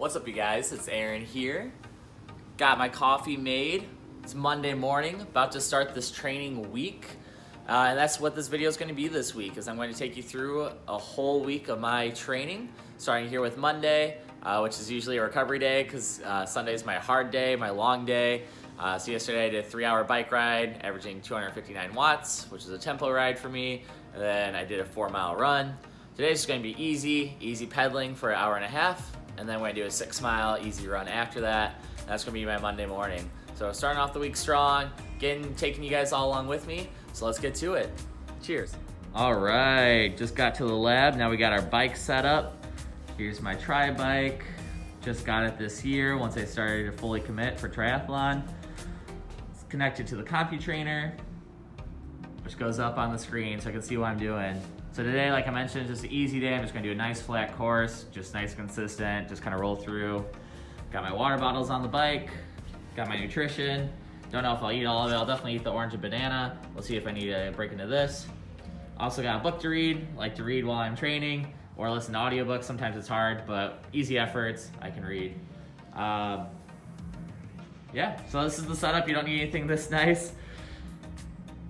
What's up, you guys? It's Aaron here. Got my coffee made. It's Monday morning, about to start this training week. And that's what this video is going to be this week, is I'm going to take you through a whole week of my training, starting here with Monday, which is usually a recovery day because Sunday is my hard day, my long day. So yesterday I did a 3-hour bike ride, averaging 259 watts, which is a tempo ride for me. And then I did a 4-mile run. Today's just going to be easy pedaling for an hour and a half. And then we're going to do a 6-mile easy run after that. And that's going to be my Monday morning. So starting off the week strong, taking you guys all along with me. So let's get to it. Cheers. All right, just got to the lab. Now we got our bike set up. Here's my tri bike. Just got it this year once I started to fully commit for triathlon. It's connected to the CompuTrainer, which goes up on the screen so I can see what I'm doing. So today, like I mentioned, it's just an easy day. I'm just gonna do a nice flat course, just nice and consistent, just kind of roll through. Got my water bottles on the bike, got my nutrition. Don't know if I'll eat all of it. I'll definitely eat the orange and banana. We'll see if I need to break into this. Also got a book to read, like to read while I'm training or listen to audiobooks. Sometimes it's hard, but easy efforts, I can read. Yeah, so this is the setup. You don't need anything this nice.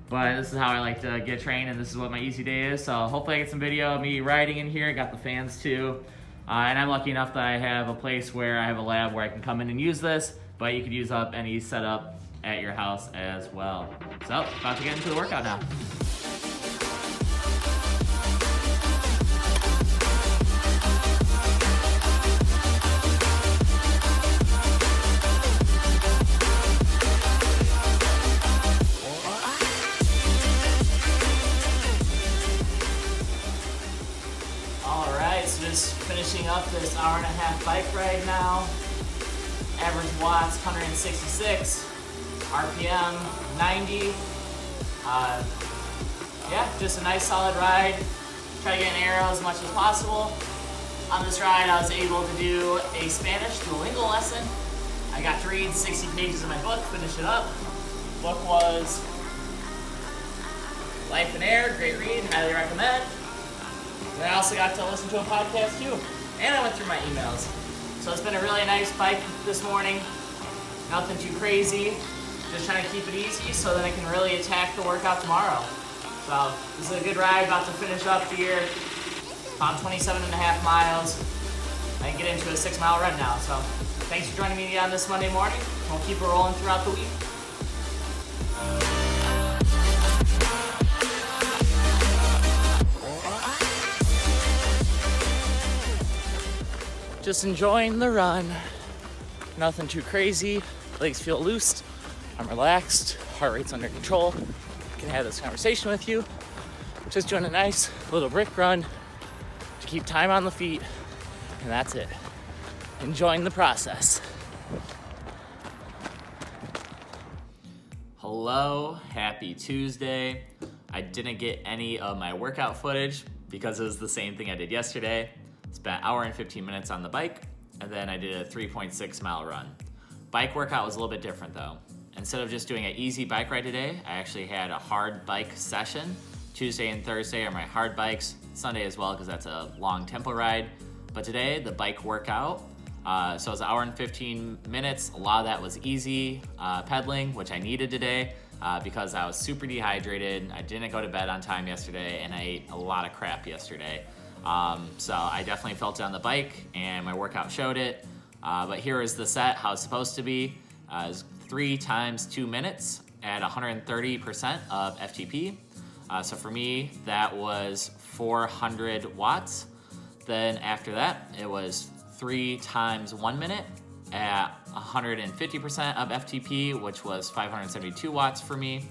But this is how I like to get trained, and this is what my easy day is. So hopefully I get some video of me riding in here. Got the fans too. And I'm lucky enough that I have a place where I have a lab where I can come in and use this, but you could use up any setup at your house as well. So about to get into the workout now. Just finishing up this hour and a half bike ride now. Average watts 166, RPM 90. Yeah, just a nice solid ride. Try to get an aero as much as possible. On this ride, I was able to do a Spanish Duolingo lesson. I got to read 60 pages of my book, finish it up. The book was Life in Air, great read, highly recommend. And I also got to listen to a podcast too. And I went through my emails. So it's been a really nice bike this morning. Nothing too crazy. Just trying to keep it easy so that I can really attack the workout tomorrow. So this is a good ride, about to finish up here. About 27 and a half miles. I can get into a 6-mile run now. So thanks for joining me on this Monday morning. We'll keep it rolling throughout the week. Just enjoying the run. Nothing too crazy. Legs feel loose. I'm relaxed. Heart rate's under control. I can have this conversation with you. Just doing a nice little brick run to keep time on the feet. And that's it. Enjoying the process. Hello, happy Tuesday. I didn't get any of my workout footage because it was the same thing I did yesterday. Spent an hour and 15 minutes on the bike, and then I did a 3.6 mile run. Bike workout was a little bit different though. Instead of just doing an easy bike ride today, I actually had a hard bike session. Tuesday and Thursday are my hard bikes, Sunday as well because that's a long tempo ride. But today, the bike workout, so it was an hour and 15 minutes. A lot of that was easy pedaling, which I needed today because I was super dehydrated. I didn't go to bed on time yesterday, and I ate a lot of crap yesterday. So I definitely felt it on the bike, and my workout showed it. But here is the set, how it's supposed to be. It's 3 times 2 minutes at 130% of FTP. So for me, that was 400 watts. Then after that, it was 3 times 1 minute at 150% of FTP, which was 572 watts for me.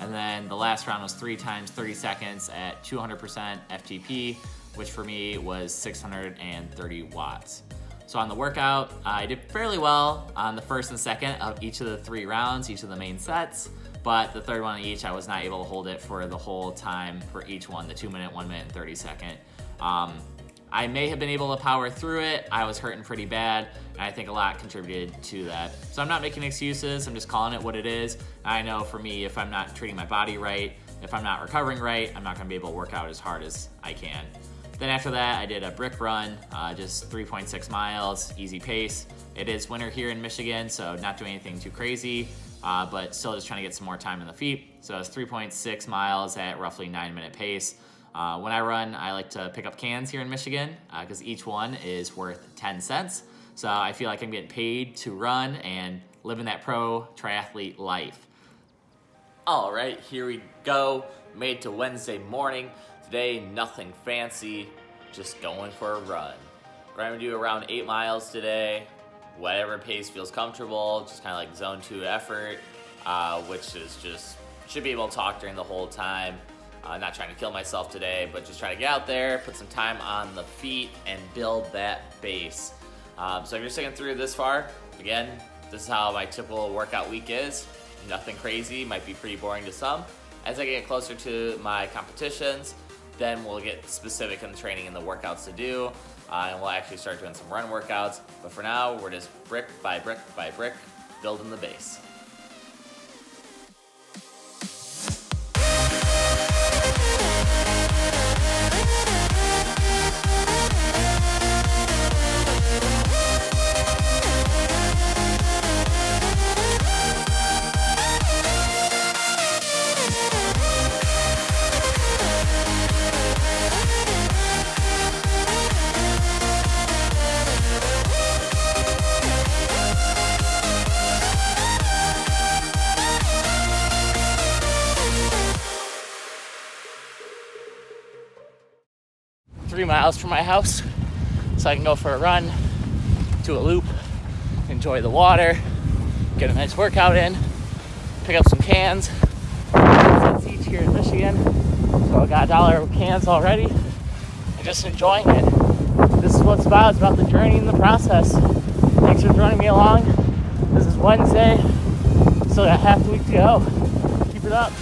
And then the last round was 3 times 30 seconds at 200% FTP, which for me was 630 watts. So on the workout, I did fairly well on the first and second of each of the 3 rounds, each of the main sets, but the third one each, I was not able to hold it for the whole time for each one, the 2 minute, 1 minute, and 30 second. I may have been able to power through it. I was hurting pretty bad, and I think a lot contributed to that. So I'm not making excuses, I'm just calling it what it is. I know for me, if I'm not treating my body right, if I'm not recovering right, I'm not gonna be able to work out as hard as I can. Then after that, I did a brick run, just 3.6 miles, easy pace. It is winter here in Michigan, so not doing anything too crazy, but still just trying to get some more time in the feet. So it's 3.6 miles at roughly 9-minute pace. When I run, I like to pick up cans here in Michigan because each one is worth 10 cents. So I feel like I'm getting paid to run and living that pro triathlete life. All right, here we go. Made it to Wednesday morning. Today, nothing fancy, just going for a run. We're gonna do around 8 miles today. Whatever pace feels comfortable, just kind of like zone 2 effort, which is just, should be able to talk during the whole time. Not trying to kill myself today, but just trying to get out there, put some time on the feet, and build that base. So if you're sticking through this far, again, this is how my typical workout week is. Nothing crazy, might be pretty boring to some. As I get closer to my competitions, then we'll get specific in the training and the workouts to do, and we'll actually start doing some run workouts. But for now, we're just brick by brick by brick, building the base. Three miles from my house, so I can go for a run, do a loop, enjoy the water, get a nice workout in, pick up some cans. It's each here in Michigan, so I got $1 cans already, and just enjoying it. This is what it's about. It's about the journey and the process. Thanks for joining me along. This is Wednesday, still got half the week to go. Keep it up.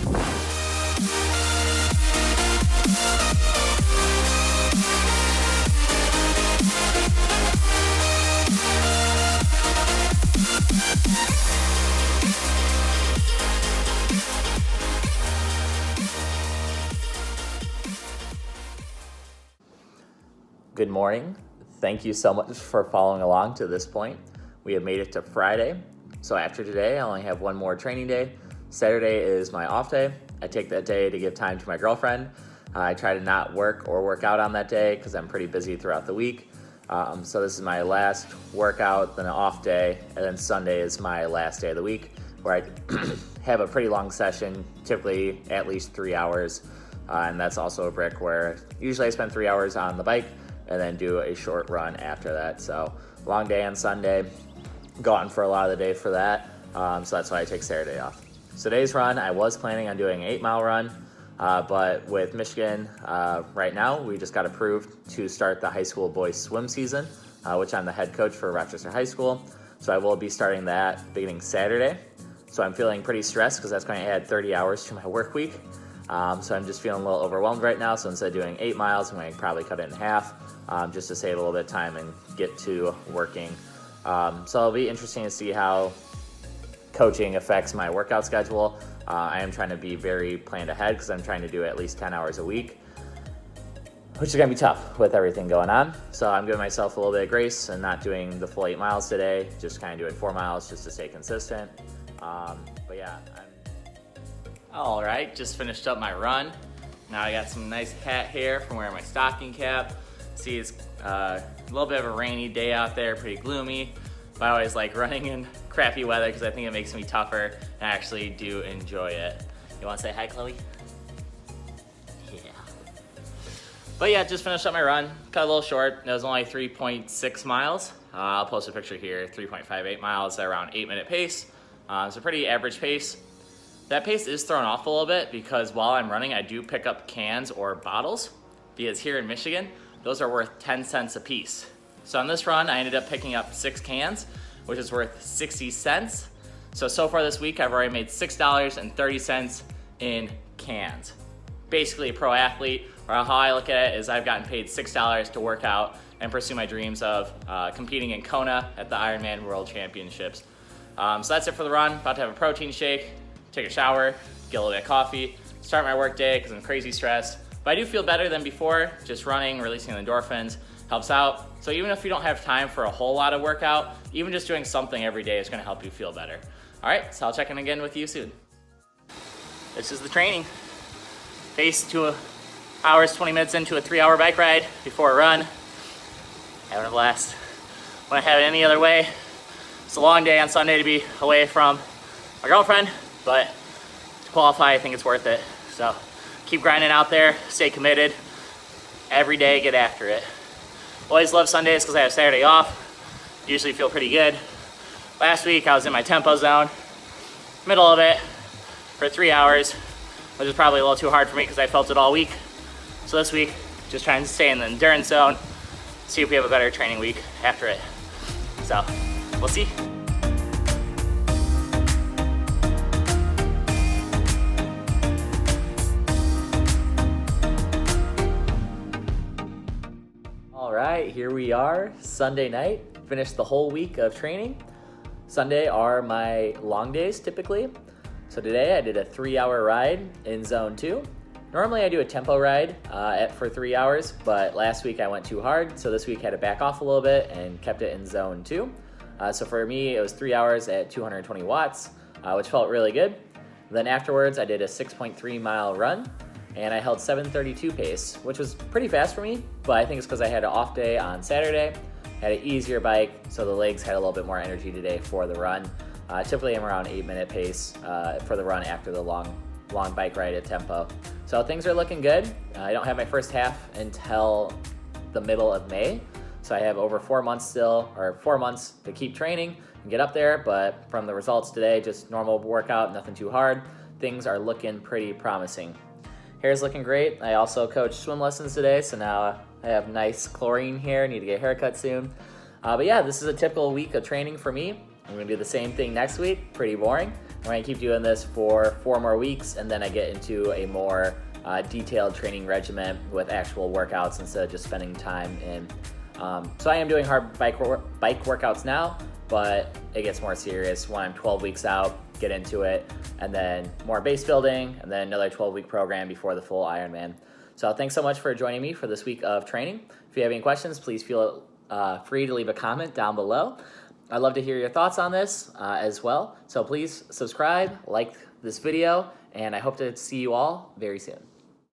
Good morning. Thank you so much for following along to this point. We have made it to Friday. So after today, I only have one more training day. Saturday is my off day. I take that day to give time to my girlfriend. I try to not work or work out on that day because I'm pretty busy throughout the week. So this is my last workout, then an off day, and then Sunday is my last day of the week where I have a pretty long session, typically at least 3 hours. And that's also a brick where usually I spend 3 hours on the bike and then do a short run after that. So long day on Sunday, gone for a lot of the day for that. So that's why I take Saturday off. So today's run, I was planning on doing an 8-mile run, but with Michigan right now, we just got approved to start the high school boys swim season, which I'm the head coach for Rochester High School. So I will be starting that beginning Saturday. So I'm feeling pretty stressed because that's going to add 30 hours to my work week. So I'm just feeling a little overwhelmed right now. So instead of doing 8 miles, I'm going to probably cut it in half just to save a little bit of time and get to working. So it'll be interesting to see how coaching affects my workout schedule. I am trying to be very planned ahead because I'm trying to do at least 10 hours a week, which is going to be tough with everything going on. So I'm giving myself a little bit of grace and not doing the full 8 miles today, just kind of doing 4 miles just to stay consistent. But yeah, all right, just finished up my run. Now I got some nice cat hair from wearing my stocking cap. See, it's a little bit of a rainy day out there, pretty gloomy. But I always like running in crappy weather because I think it makes me tougher, and I actually do enjoy it. You want to say hi, Chloe? Yeah. But yeah, just finished up my run. Cut a little short. It was only 3.6 miles. I'll post a picture here, 3.58 miles at around 8-minute pace. It's a pretty average pace. That pace is thrown off a little bit because while I'm running, I do pick up cans or bottles because here in Michigan, those are worth 10 cents a piece. So on this run, I ended up picking up 6 cans, which is worth 60 cents. So far this week, I've already made $6.30 in cans. Basically a pro athlete, or how I look at it is I've gotten paid $6 to work out and pursue my dreams of competing in Kona at the IRONMAN World Championships. So that's it for the run. About to have a protein shake, take a shower, get a little bit of coffee, start my work day because I'm crazy stressed. But I do feel better than before. Just running, releasing the endorphins helps out. So even if you don't have time for a whole lot of workout, even just doing something every day is gonna help you feel better. All right, so I'll check in again with you soon. This is the training. Pace 2 hours, 20 minutes into a 3-hour bike ride before a run. Having a blast. Wouldn't have it any other way. It's a long day on Sunday to be away from my girlfriend, but to qualify, I think it's worth it. So keep grinding out there, stay committed. Every day, get after it. Always love Sundays because I have Saturday off. Usually feel pretty good. Last week, I was in my tempo zone, middle of it, for 3 hours, which is probably a little too hard for me because I felt it all week. So this week, just trying to stay in the endurance zone, see if we have a better training week after it. So, we'll see. All right, here we are, Sunday night. Finished the whole week of training. Sunday are my long days typically. So today I did a 3-hour ride in zone 2. Normally I do a tempo ride for 3 hours, but last week I went too hard. So this week I had to back off a little bit and kept it in zone 2. So for me, it was 3 hours at 220 watts, which felt really good. Then afterwards I did a 6.3 mile run and I held 7:32 pace, which was pretty fast for me, but I think it's because I had an off day on Saturday, had an easier bike, so the legs had a little bit more energy today for the run. Typically I'm around 8-minute pace for the run after the long bike ride at tempo. So things are looking good. I don't have my first half until the middle of May. So I have over 4 months still, or 4 months to keep training and get up there. But from the results today, just normal workout, nothing too hard. Things are looking pretty promising. Hair's looking great. I also coached swim lessons today, so now I have nice chlorine hair. Need to get a haircut soon. But yeah, this is a typical week of training for me. I'm gonna do the same thing next week, pretty boring. I'm gonna keep doing this for 4 more weeks, and then I get into a more detailed training regimen with actual workouts instead of just spending time in. So I am doing hard bike workouts now, but it gets more serious when I'm 12 weeks out, get into it, and then more base building, and then another 12-week program before the full Ironman. So thanks so much for joining me for this week of training. If you have any questions, please feel free to leave a comment down below. I'd love to hear your thoughts on this as well. So please subscribe, like this video, and I hope to see you all very soon.